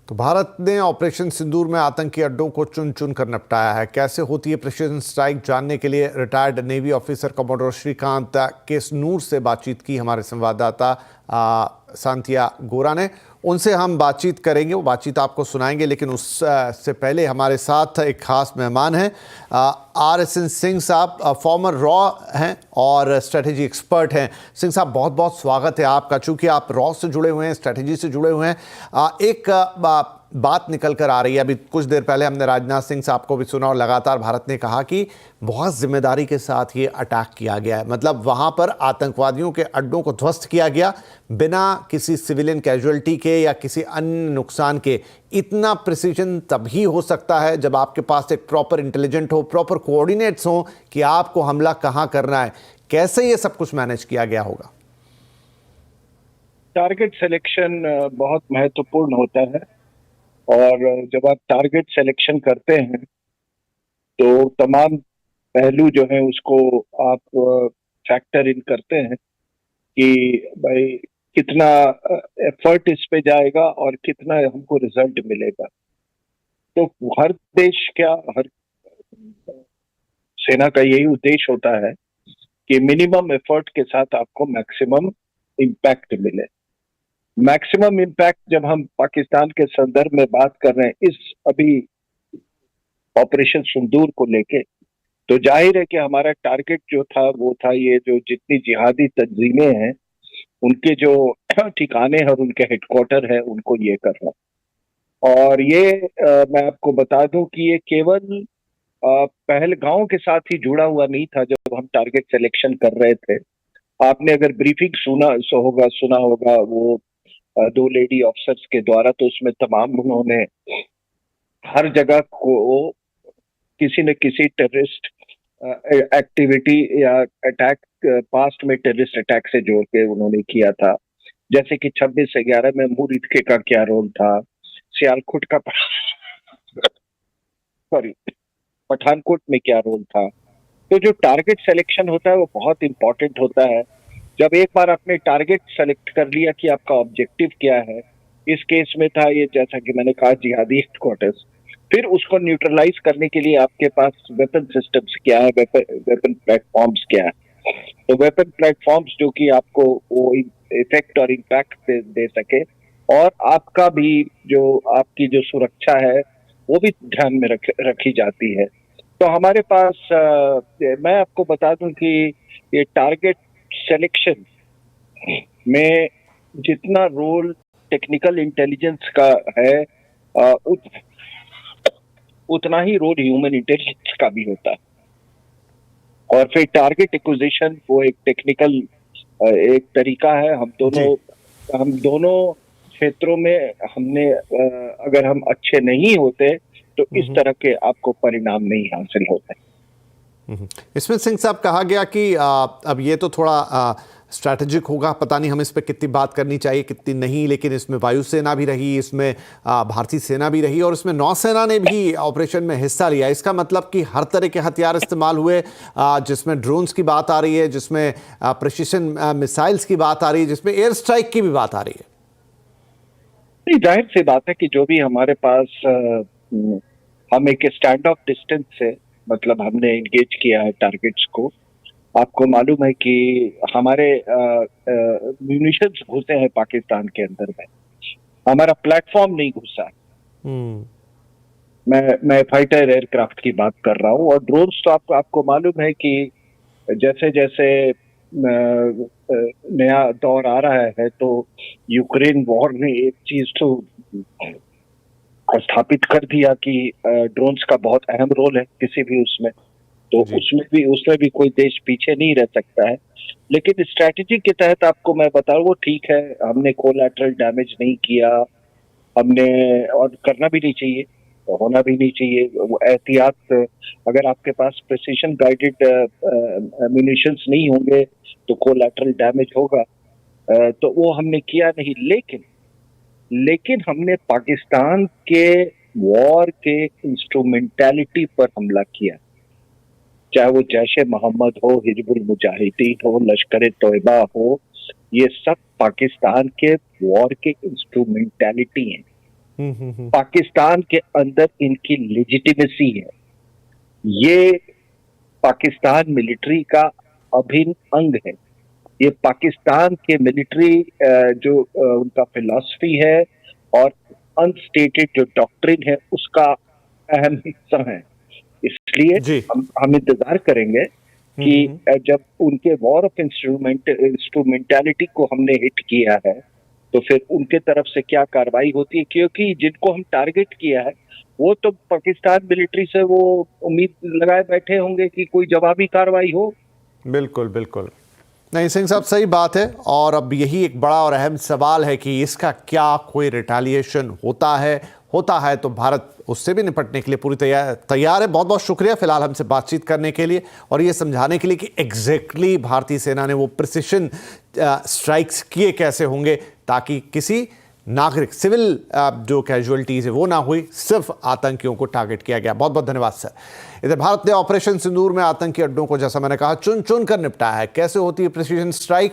तो भारत ने ऑपरेशन सिंदूर में आतंकी अड्डों को चुन चुन कर निपटाया है। कैसे होती है प्रिसीजन स्ट्राइक, जानने के लिए retired navy officer commodore Shrikant Kesnur से बातचीत की हमारे संवाददाता सांतिया गोरा ने। उनसे हम बातचीत करेंगे, वो बातचीत आपको सुनाएंगे, लेकिन उससे पहले हमारे साथ एक खास मेहमान हैं RSN सिंह साहब, फॉर्मर रॉ हैं और स्ट्रेटेजी एक्सपर्ट हैं। सिंह साहब, बहुत बहुत स्वागत है आपका। चूंकि आप रॉ से जुड़े हुए हैं, स्ट्रेटेजी से जुड़े हुए हैं, एक बात निकल कर आ रही है। अभी कुछ देर पहले हमने राजनाथ सिंह साहब को भी सुना और लगातार भारत ने कहा कि बहुत जिम्मेदारी के साथ ये अटैक किया गया है। मतलब वहां पर आतंकवादियों के अड्डों को ध्वस्त किया गया बिना किसी सिविलियन कैजुअलिटी के या किसी अन्य नुकसान के। इतना प्रिसीजन तभी हो सकता है जब आपके पास एक प्रॉपर इंटेलिजेंट हो, प्रॉपर कोऑर्डिनेट्स हो कि आपको हमला कहां करना है। कैसे ये सब कुछ मैनेज किया गया होगा? टारगेट सिलेक्शन बहुत महत्वपूर्ण होता है और जब आप टारगेट सिलेक्शन करते हैं तो तमाम पहलू जो है उसको आप फैक्टर इन करते हैं कि भाई कितना एफर्ट इस पे जाएगा और कितना हमको रिजल्ट मिलेगा। तो हर देश हर सेना का यही उद्देश्य होता है कि मिनिमम एफर्ट के साथ आपको मैक्सिमम इम्पैक्ट मिले। मैक्सिमम इम्पैक्ट जब हम पाकिस्तान के संदर्भ में बात कर रहे हैं इस अभी ऑपरेशन सिंदूर को लेके, तो जाहिर है कि हमारा टारगेट जो था वो था ये जो जितनी जिहादी तंजीमें हैं उनके जो ठिकाने हैं और उनके हेडक्वार्टर है उनको ये करना। और ये मैं आपको बता दूं कि ये केवल पहलगांव के साथ ही जुड़ा हुआ नहीं था। जब हम टारगेट सिलेक्शन कर रहे थे, आपने अगर ब्रीफिंग सुना होगा वो 2 लेडी ऑफिसर्स के द्वारा, तो उसमें तमाम उन्होंने हर जगह को किसी न किसी टेररिस्ट एक्टिविटी या अटैक, पास्ट में टेररिस्ट अटैक से जोड़ के उन्होंने किया था। जैसे कि 26/11 में मुरीदके का क्या रोल था, सियालकोट का पठानकोट में क्या रोल था। तो जो टारगेट सिलेक्शन होता है वो बहुत इंपॉर्टेंट होता है। जब एक बार आपने टारगेट सेलेक्ट कर लिया कि आपका ऑब्जेक्टिव क्या है, इस केस में था ये, जैसा कि मैंने कहा, जिहादी हेडक्वार्टर्स, फिर उसको न्यूट्रलाइज करने के लिए आपके पास वेपन सिस्टम्स क्या है, वेपन प्लेटफॉर्म्स क्या है। तो वेपन प्लेटफॉर्म्स जो कि आपको वो इफेक्ट और इम्पैक्ट दे सके और आपका भी आपकी जो सुरक्षा है वो भी ध्यान में रखी जाती है। तो हमारे पास मैं आपको बता दूं कि ये टारगेट सिलेक्शन में जितना रोल टेक्निकल इंटेलिजेंस का है, उतना ही रोल ह्यूमन इंटेलिजेंस का भी होता है। और फिर टारगेट एक्विजिशन वो एक टेक्निकल एक तरीका है। हम दोनों क्षेत्रों में हमने अगर हम अच्छे नहीं होते तो इस तरह के आपको परिणाम नहीं हासिल होते। इसमें सिंह साहब कहा गया कि अब ये तो थोड़ा स्ट्रैटेजिक होगा, पता नहीं हम इस पे कितनी बात करनी चाहिए कितनी नहीं, लेकिन इसमें वायुसेना भी रही, इसमें भारतीय सेना भी रही और इसमें नौसेना ने भी ऑपरेशन में हिस्सा लिया। इसका मतलब कि हर तरह के हथियार इस्तेमाल हुए, जिसमें ड्रोन्स की बात आ रही है, जिसमें प्रिसिशन मिसाइल्स की बात आ रही है, जिसमें एयर स्ट्राइक की भी बात आ रही है। जाहिर सी बात है कि जो भी हमारे पास हम एक स्टैंड ऑफ डिस्टेंस से, मतलब हमने एंगेज किया है टारगेट्स को। आपको मालूम है कि हमारे म्यूनिशंस घुसे हैं पाकिस्तान के अंदर में, हमारा प्लेटफॉर्म नहीं घुसा। मैं फाइटर एयरक्राफ्ट की बात कर रहा हूँ। और ड्रोन्स तो आपको मालूम है कि जैसे जैसे नया दौर आ रहा है तो यूक्रेन वॉर ने एक चीज तो स्थापित कर दिया कि ड्रोन्स का बहुत अहम रोल है किसी भी उसमें। तो उसमें भी कोई देश पीछे नहीं रह सकता है। लेकिन स्ट्रैटेजी के तहत आपको मैं बताऊं, वो ठीक है, हमने कोलैटरल डैमेज नहीं किया, हमने, और करना भी नहीं चाहिए, होना भी नहीं चाहिए। वो एहतियात, अगर आपके पास प्रिसिशन गाइडेड म्यूनिशंस नहीं होंगे तो कोलैटरल डैमेज होगा। तो वो हमने किया नहीं। लेकिन हमने पाकिस्तान के वॉर के इंस्ट्रूमेंटैलिटी पर हमला किया, चाहे वो जैश ए मोहम्मद हो, हिजबुल मुजाहिदीन हो, लश्कर तोयबा हो, ये सब पाकिस्तान के वॉर के इंस्ट्रूमेंटैलिटी हैं। पाकिस्तान के अंदर इनकी लेजिटिमेसी है। ये पाकिस्तान मिलिट्री का अभिन्न अंग है। ये पाकिस्तान के मिलिट्री जो उनका फिलॉसफी है और अनस्टेटेड जो डॉक्ट्रिन है उसका अहम हिस्सा है। इसलिए जी। हम इंतजार करेंगे कि जब उनके वॉर ऑफ इंस्ट्रूमेंटालिटी को हमने हिट किया है तो फिर उनके तरफ से क्या कार्रवाई होती है, क्योंकि जिनको हम टारगेट किया है वो तो पाकिस्तान मिलिट्री से वो उम्मीद लगाए बैठे होंगे कि कोई जवाबी कार्रवाई हो। बिल्कुल बिल्कुल। नहीं सिंह साहब, सही बात है। और अब यही एक बड़ा और अहम सवाल है कि इसका क्या कोई रिटेलिएशन होता है तो भारत उससे भी निपटने के लिए पूरी तैयार है। बहुत बहुत शुक्रिया फिलहाल हमसे बातचीत करने के लिए और ये समझाने के लिए कि एग्जैक्टली भारतीय सेना ने वो प्रिसिशन स्ट्राइक्स किए कैसे होंगे ताकि किसी नागरिक सिविल जो कैजुअलिटीज है वो ना हुई, सिर्फ आतंकियों को टारगेट किया गया। बहुत बहुत धन्यवाद सर। इधर भारत ने ऑपरेशन सिंदूर में आतंकी अड्डों को, जैसा मैंने कहा, चुन चुन कर निपटाया है। कैसे होती है प्रिसिजन स्ट्राइक,